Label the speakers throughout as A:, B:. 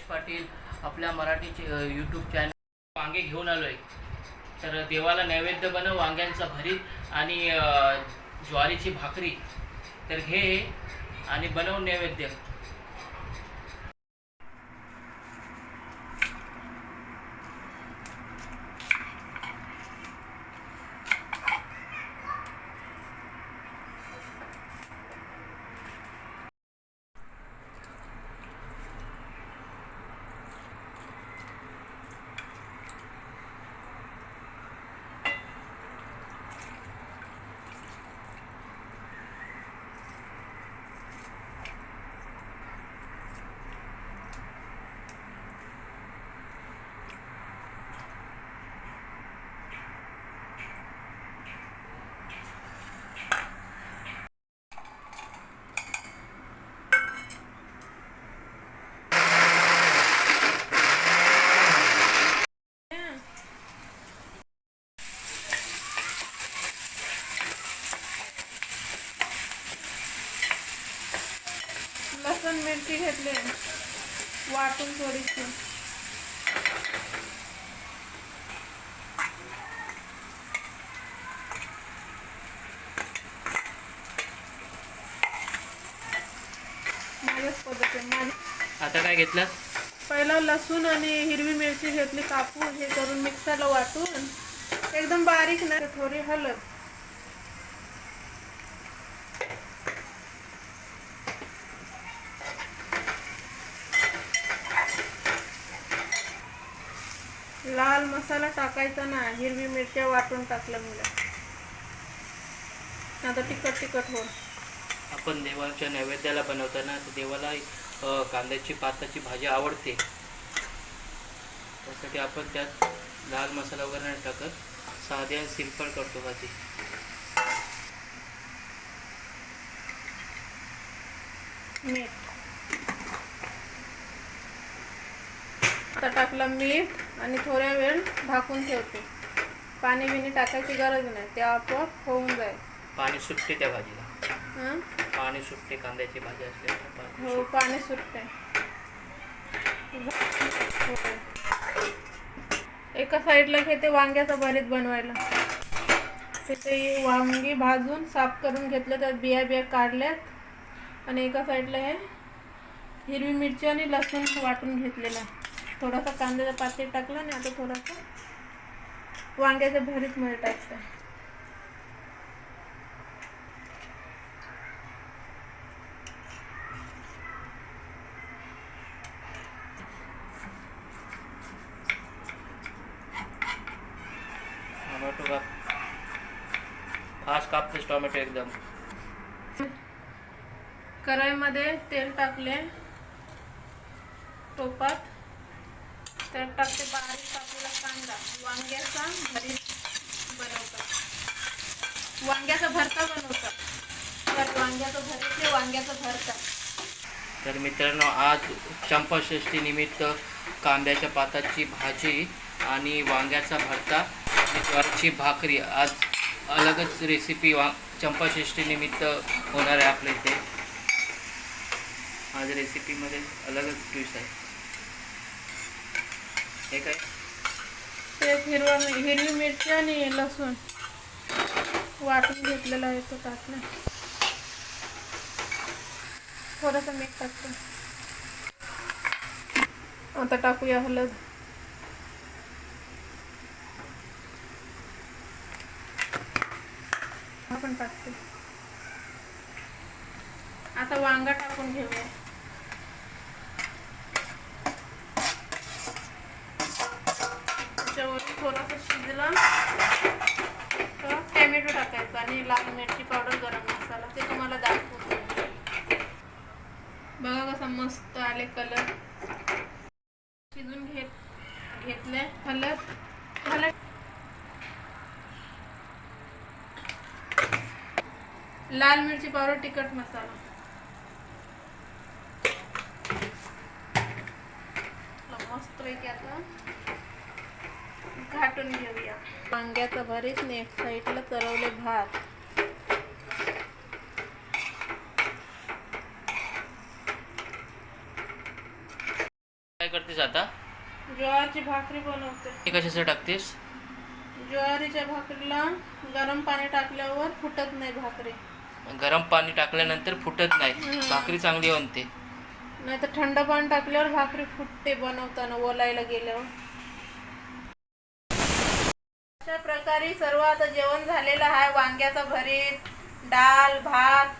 A: पाटील आपल्या Marathi YouTube channel वांगे घेऊन आलो आहे. तर देवाला नैवेद्य बनव वांग्यांचा भरीत आणि ज्वारीची भाकरी. तर घे आणि बनव नैवेद्य.
B: लसूण मिरची घेतले वाटून थोडीशी. माझ्याच पद्धतीने.
A: आता काय घेतलं?
B: पहिला लसूण आणि हिरवी मिरची घेतली कापून, हे करून मिक्सरला वाटून एकदम बारीक नाही, थोडी हळद, लाल मसाला टाकायचा ना, हिरवी मिरच्या वाटून टाकलं मुलं. आता तिखट हो.
A: आपण देवाच्या नैवेद्याला बनवताना देवाला कांद्याची पाताची भाजी आवडते, त्यासाठी आपण त्यात लाल मसाला वगैरे नाही टाकत, साधी आणि सिंपल करतो भाजी.
B: मीठ आता टाकलं मीठ आणि थोड्या वेळ झाकून ठेवते. पाणी बिणी टाकायची गरज नाही, ते आपोआप होऊन जाईल.
A: पाणी सुटते त्या भाजीला. पाणी सुटते कांद्याची भाजी असल्यामुळे.
B: हो, पाणी सुटते. एका साईडला घेते वांग्याचं भरीत बनवायला. तिथे वांगी भाजून साफ करून घेतलं, त्यात बिया काढल्यात आणि एका साईडला हे हिरवी मिरची आणि लसूण वाटून घेतलेला आहे. थोडासा कांद्याचा पाती टाकला आणि आता थोडासा वांग्याच्या भरीत मध्ये टाकते.
A: टोमॅटो काप, फास्ट कापतेस टोमॅटो एकदम.
B: कढईमध्ये तेल टाकले, टोपात त्यात टाकते बारीक कापलेला कांदा. वांग्याचा भरीत बनवतात, वांग्याचा भरता बनवतात. त्यात वांग्याचं भरीत, वांग्याचं भरता.
A: तर मित्रांनो, आज चंपाषष्ठी निमित्त कांद्याच्या पाताची भाजी आणि वांग्याचा भरता आणि ज्वारीची भाकरी. आज अलगच रेसिपी चंपाषष्ठी निमित्त होणार आहे आपल्या इथे. आज रेसिपीमध्ये अलगच ट्विस्ट आहे. हे काय?
B: ते हिरवी मिरची आणि लसूण वाटून घेतलेला आहे, तो टाकला. थोडंसं मीठ टाकतो. आता टाकूया हळद. आपण टाकते. आता वांगा टाकून घेऊया. त्याच्यावरून थोडासा शिजला तर टॅमॅटो टाकायचा आणि लाल मिरची पावडर, गरम मसाला. ते तुम्हाला दाखवतो. बघा कसा मस्त आले कलर. शिजून घेतले. हळद, लाल मिरची पावडर, तिखट मसाला. मस्त पैकी आता घाटून घेऊया. वांग्याचं भरीत आणि एक साईडला तरवले भात.
A: करतेस आता?
B: ज्वारीची भाकरी बनवते.
A: हे कशाचं टाकतेस?
B: ज्वारीच्या भाकरीला गरम पाणी टाकल्यावर फुटत नाही भाकरी.
A: गरम पाणी टाकल्यानंतर फुटत नाही, भाकरी चांगली बनते.
B: नाही तर थंड पाणी टाकल्यावर भाकरी फुटते बनवताना, ओलायला गेल्यावर. अशा प्रकारे सर्व आता जेवण झालेलं आहे. वांग्याचं भरीत, डाळ, भात,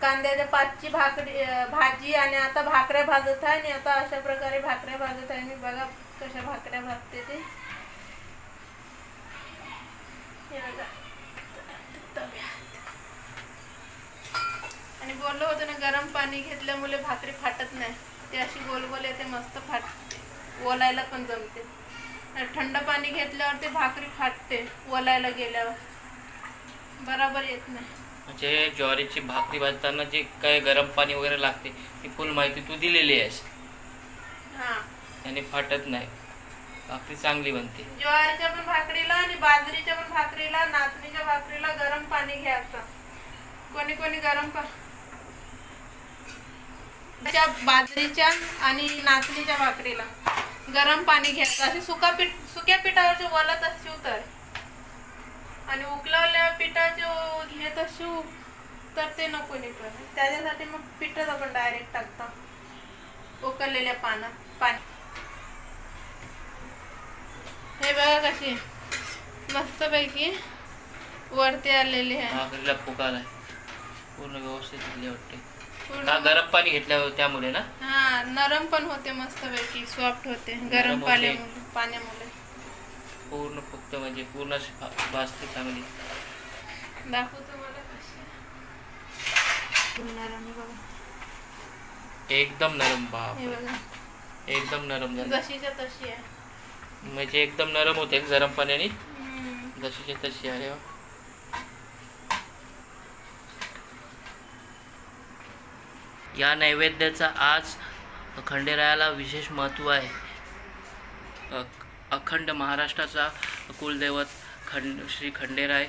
B: कांद्याच्या पातची भाजी आणि आता भाकऱ्या भाजत आहे. आणि आता अशा प्रकारे भाकऱ्या भाजत आहे मी. बघा कशा भाकऱ्या भाजते ते. हे बघा. आणि बोललो होतं ना, गरम पाणी घेतल्यामुळे भाकरी फाटत नाही. ते अशी गोल गोल येते, मस्त फाटते, ओलायला पण जमते. थंड पाणी घेतल्यावर ते भाकरी फाटते, ओलायला गेल्यावर बराबर येत नाही.
A: म्हणजे ज्वारीची भाकरी भाजताना जे काय गरम पाणी वगैरे लागते ती फुल माहिती तू दिलेली आहेस.
B: हां,
A: त्याने फाटत नाही, भाकरी चांगली बनते.
B: ज्वारीच्या पण भाकरीला आणि बाजरीच्या पण भाकरीला, नाचणीच्या भाकरीला गरम पाणी घ्यायचं. कोणी कोणी गरम बाजरीच्या आणि नाचणीच्या भाकरीला गरम पाणी घ्यायचं. असे सुक्या पिठावरचे वलत असू तर, आणि उकळवल्या पिठाचे घेत असू तर ते नको नाही पण. त्याच्यासाठी मग पिठच आपण डायरेक्ट टाकतो उकळलेल्या पाणी. हे बघा कशी मस्तपैकी वरती आलेली आहे.
A: भाकरीला फुग आलाय, पूर्ण व्यवस्थित झाली वाटते.
B: पूर्ण
A: गरम पाणी घेतल्यावर त्यामुळे ना.
B: हा, नरम पण होते मस्तपैकी, सॉफ्ट होते गरम पाण्यामुळे.
A: पूर्ण फक्त म्हणजे पूर्ण भाजते चांगली.
B: दाखवतो मला कशी नरम. बघा
A: एकदम नरम. बाप,
B: हे बघा
A: एकदम नरम झाली.
B: जशीच्या तशी आहे.
A: म्हणजे एकदम नरम होते गरम पाण्याने, जशीच्या तशी आहे. या नैवेद्याचा आज खंडेरायाला विशेष महत्त्व आहे. अखंड महाराष्ट्राचा कुलदैवत श्री खंडेराय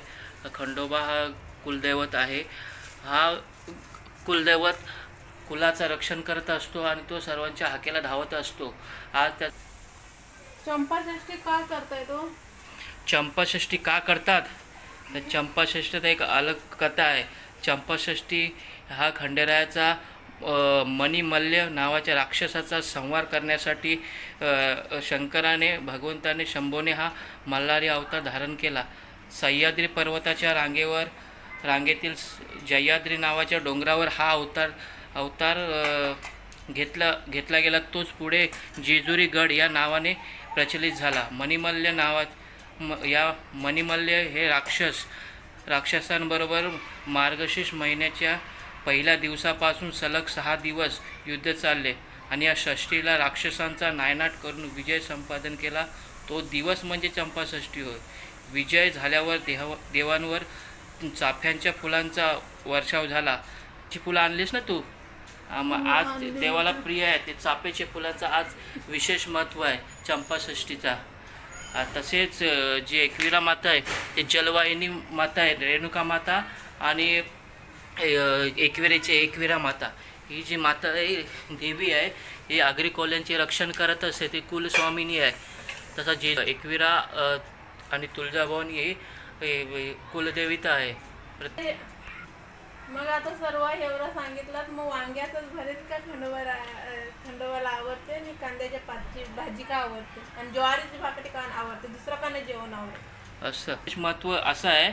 A: खंडोबा हा कुलदैवत आहे. हा कुलदैवत कुलाचं रक्षण करत असतो आणि तो सर्वांच्या हाकेला धावत असतो. आज त्या
B: चंपाषष्ठी का करताय तो?
A: चंपाषष्ठी का करतात तर चंपाषष्ठीत एक अलग कथा आहे. चंपाषष्ठी हा खंडेरायाचा मणिमल्ल नावाच्या राक्षसाचा संहार करण्यासाठी शंकराने, भगवंताने, शंभोने हा मल्हारी अवतार धारण केला. सह्याद्री पर्वताच्या रांगेतील जह्याद्री नावाच्या डोंगरावर हा अवतार घेतला गेला. तोच पुढे जेजुरी गड या नावाने प्रचलित झाला. मणिमल्ल हे राक्षसांबरोबर मार्गशीर्ष महिन्याच्या पहिल्या दिवसापासून सलग 6 दिवस युद्ध चालले आणि या षष्टीला राक्षसांचा नायनाट करून विजय संपादन केला. तो दिवस म्हणजे चंपाषष्ठी होय. विजय झाल्यावर देवांवर चाफ्यांच्या फुलांचा वर्षाव झाला. ची फुलं आणलीस ना तू? आज देवाला प्रिय आहे ते चाफ्याच्या फुलांचा आज विशेष महत्त्व आहे चंपाषष्ठीचा. तसेच जी एकविरा माता आहे ते जलवाहिनी माता आहे, रेणुका माता, आणि एकविरा माता ही जी माता आहे, देवी आहे, ही आगरी कोल्यांचे रक्षण करत असते. ती कुलस्वामिनी आहे. तसा जे एकविरा आणि तुळजाभवानी ही कुलदेवता आहे.
B: मग आता सर्व एवढं सांगितलं, मग वांग्याचंच भरीत का खंडोबाला आवडते आणि कांद्याच्या पातची भाजी का आवडते आणि ज्वारीची भाकरी का आवडते, दुसरं का नाही जेवण आवडते?
A: असं महत्त्व असं आहे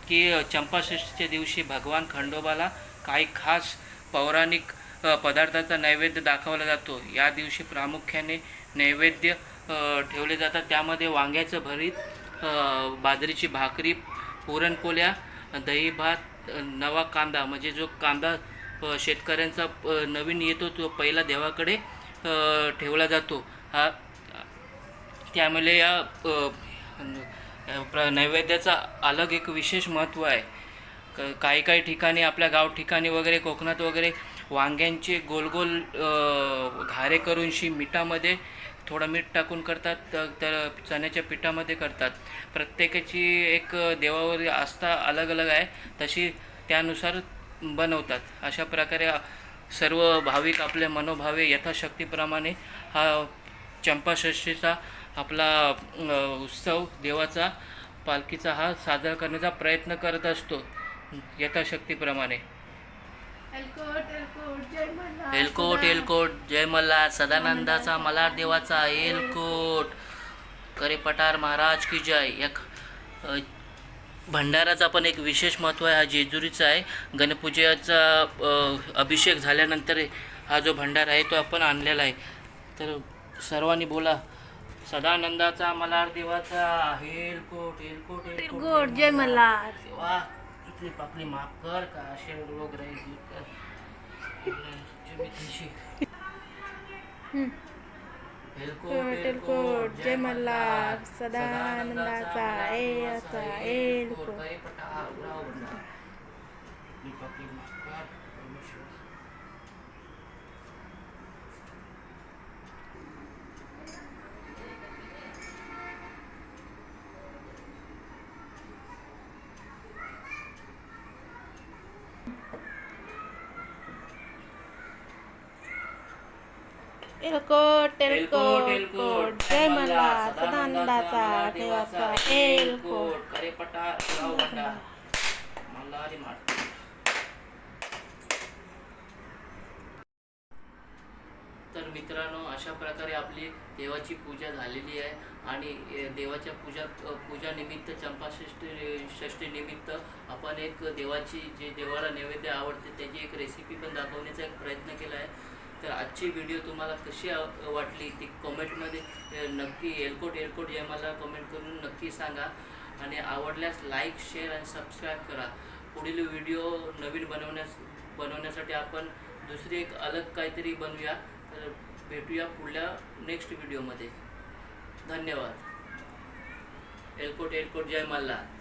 A: की चंपाषष्ठीच्या दिवशी भगवान खंडोबाला काही खास पौराणिक पदार्थाचा नैवेद्य दाखवला जातो. या दिवशी प्रामुख्याने नैवेद्य ठेवले जातात. त्यामध्ये वांग्याचं भरीत, बाजरीची भाकरी, पुरणपोळ्या, दही भात, नवा कांदा, म्हणजे जो कांदा शेतकऱ्यांचा नवीन येतो तो पहिला देवाकडे ठेवला जातो. त्यामुळे या नैवेद्याचा अलग एक विशेष महत्त्व आहे. काही ठिकाणी, आपल्या गाव ठिकाणी वगैरे, कोकणात वगैरे वांग्यांचे गोल गोल घारे करून मिठामध्ये थोडं मीठ टाकून करतात, तर चण्याच्या पिठामध्ये करतात. प्रत्येकाची एक देवावर आस्था अलग अलग आहे, तशी त्यानुसार बनवतात. अशा प्रकारे सर्व भाविक आपले मनोभावे यथाशक्तीप्रमाणे हा चंपाषष्ठीचा आपला उत्सव देवाचा पालखीचा हा साजरा करण्याचा प्रयत्न करत असतो यथाशक्तीप्रमाणे. एलकोट एलकोट जय मल्हार, सदानंदाचा मल्हार देवाचा एलकोट, करे पठार महाराज की जय. भंडाराचा पण एक विशेष महत्त्व आहे, हा जेजुरीचा आहे. गणपूजेचा अभिषेक झाल्यानंतर हा जो भंडारा आहे तो आपण आणलेला आहे. तर सर्वांनी बोला, सदानंदाचा मल्हार देवाचा एलकोट एलकोट
B: एलकोट जय मल्हार.
A: देवा चुकली पाकली माफ कर, का असे रोग राहील
B: एलकोट एलकोट जय मल्हार, सदानंदाचा एलकोट. एलकोट एलकोट एलकोट जय मल्हार, सदानंदाचा देवाचा एलकोट.
A: करे पठार राव भंडार मल्हारी माठ. तर मित्रांनो, अशा प्रकारे आपली देवाची पूजा झालेली आहे आणि देवाच्या पूजानिमित्त चंपाषष्ठी निमित्त आपण एक देवाची जे देवाला नैवेद्य आवडते त्याची एक रेसिपी पण दाखवण्याचा एक प्रयत्न केला आहे. तर आजची व्हिडिओ तुम्हाला कशी वाटली ती कमेंटमध्ये नक्की एलकोट एलकोट जय मला कमेंट करून नक्की सांगा. आणि आवडल्यास लाईक शेअर आणि सबस्क्राईब करा. पुढील व्हिडिओ नवीन बनवण्यासाठी आपण दुसरी एक अलग काहीतरी बनवूया. तर भेटूया पुढल्या नेक्स्ट व्हिडिओमध्ये. धन्यवाद. एलकोट एलकोट जय मल्हार.